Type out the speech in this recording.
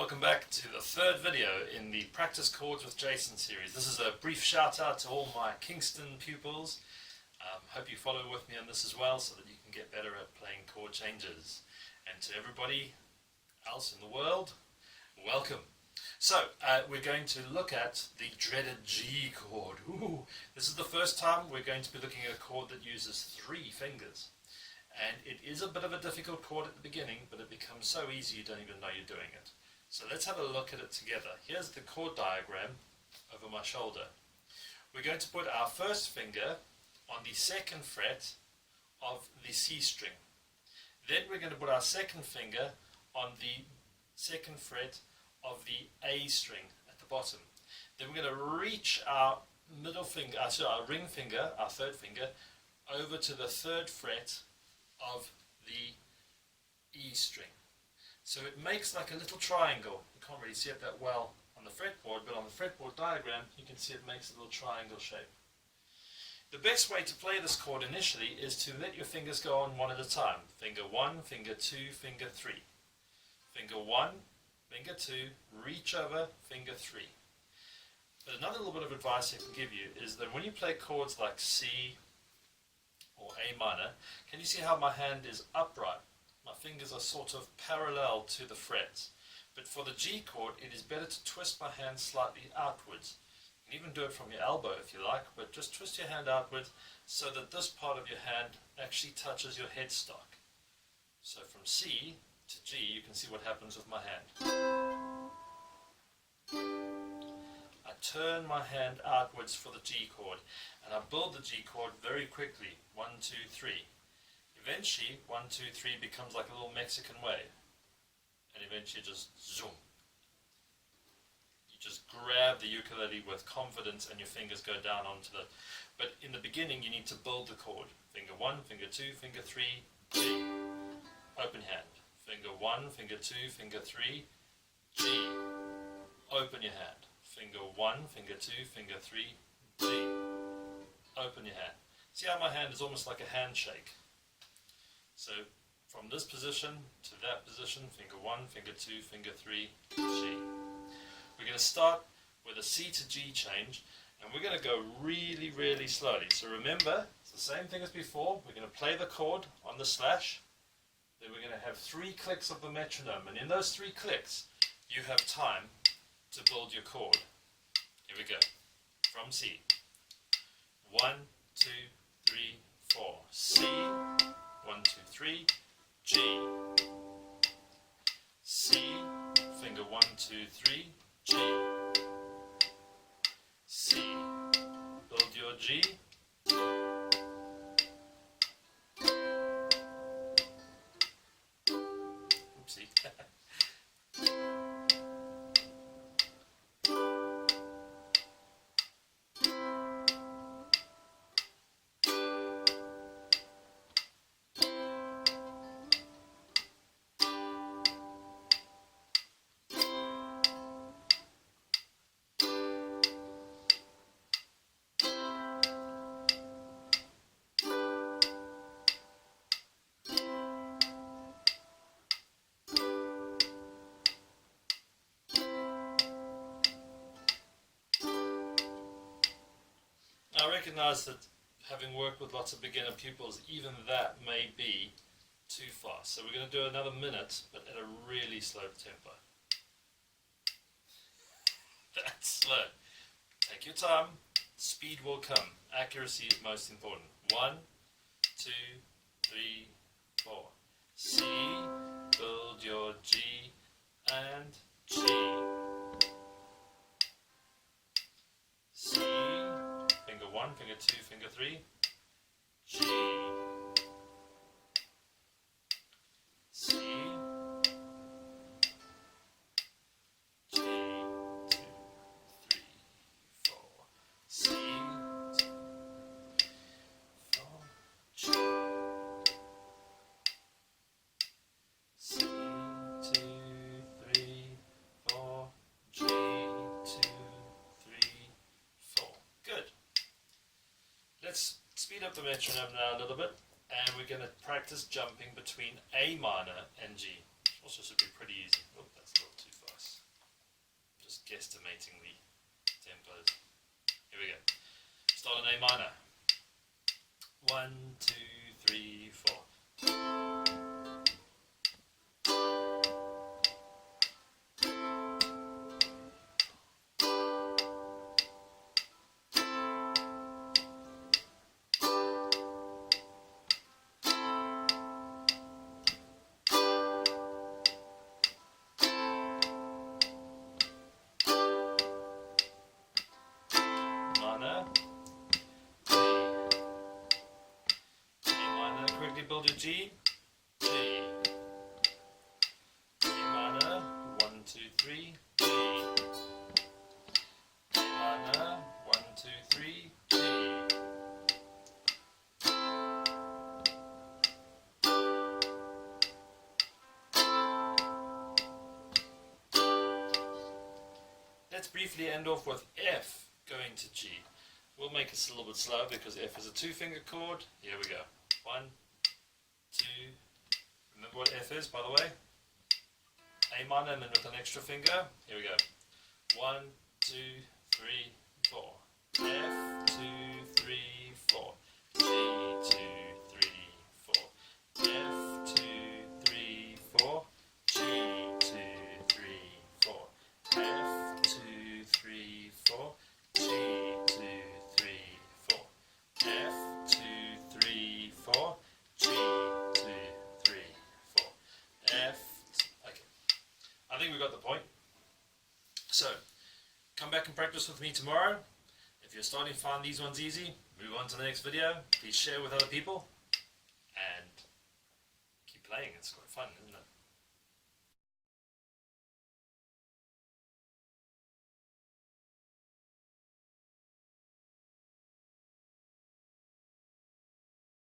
Welcome back to the third video in the Practice Chords with Jason series. This is a brief shout out to all my Kingston pupils. Hope you follow with me on this as well so that you can get better at playing chord changes. And to everybody else in the world, welcome. So we're going to look at the dreaded G chord. Ooh, this is the first time we're going to be looking at a chord that uses 3 fingers. And it is a bit of a difficult chord at the beginning, but it becomes so easy you don't even know you're doing it. So let's have a look at it together. Here's the chord diagram over my shoulder. We're going to put our first finger on the 2nd fret of the C string. Then we're going to put our 2nd finger on the 2nd fret of the A string at the bottom. Then we're going to reach our middle finger, our ring finger, our 3rd finger, over to the 3rd fret of the E string. So it makes like a little triangle. You can't really see it that well on the fretboard, but on the fretboard diagram you can see it makes a little triangle shape. The best way to play this chord initially is to let your fingers go on one at a time. Finger 1, finger 2, finger 3. Finger 1, finger 2, reach over, finger 3. But another little bit of advice I can give you is that when you play chords like C or A minor, can you see how my hand is upright? My fingers are sort of parallel to the frets. But for the G chord, it is better to twist my hand slightly outwards. You can even do it from your elbow if you like, but just twist your hand outwards so that this part of your hand actually touches your headstock. So from C to G, you can see what happens with my hand. I turn my hand outwards for the G chord, and I build the G chord very quickly. 1, 2, 3. Eventually, 1, 2, 3 becomes like a little Mexican wave. And eventually just zoom. You just grab the ukulele with confidence and your fingers go down onto the... But in the beginning you need to build the chord. Finger 1, finger 2, finger 3, G. Open hand. Finger 1, finger 2, finger 3, G. Open your hand. Finger 1, finger 2, finger 3, G. Open your hand. See how my hand is almost like a handshake? So from this position to that position, finger 1, finger 2, finger 3, G. We're going to start with a C to G change, and we're going to go really, really slowly. So remember, it's the same thing as before. We're going to play the chord on the slash, then we're going to have 3 clicks of the metronome, and in those 3 clicks, you have time to build your chord. Here we go. From C. 1, 2, 3, 4. C. 1, 2, 3, G, C, finger 1, 2, 3, G, C, build your G, oopsie, I recognize that having worked with lots of beginner pupils, even that may be too fast. So we're going to do another minute, but at a really slow tempo. That's slow. Take your time. Speed will come. Accuracy is most important. 1, 2, 3, 4. C, build your G, and G. C, finger 1, finger 2, finger 3, G, C, G, 2, 3, 4, C, 2, 4, G, C, 2, 3, 4, G, 2, 3, 4. Good. Let's speed up the metronome now a little bit, and we're going to practice jumping between A minor and G, which also should be pretty easy. Oh, that's a little too fast. guesstimating the tempos. Here we go. Start on A minor. 1, 2, 3, 4. Minor, G, A minor, correctly build your G, G, A minor, 1, 2, 3, G, A minor, 1, 2, 3, G. Let's briefly end off with F going to G. We'll make it a little bit slow because F is a 2-finger chord. Here we go. 1, 2. Remember what F is, by the way? A minor and then with an extra finger. Here we go. 1, 2, 3, 4. F, 2, 3, 4. G, 2, 3, 4. F, 2, 3, 4. G, 2, 3, 4. F, 2, 3, 4. G, 2, 3, 4. F, 2, 3, 4. G, 2, 3, 4. F. Okay. I think we got the point. So, come back and practice with me tomorrow. If you're starting to find these ones easy, move on to the next video. Please share with other people. And keep playing. It's quite fun, isn't it?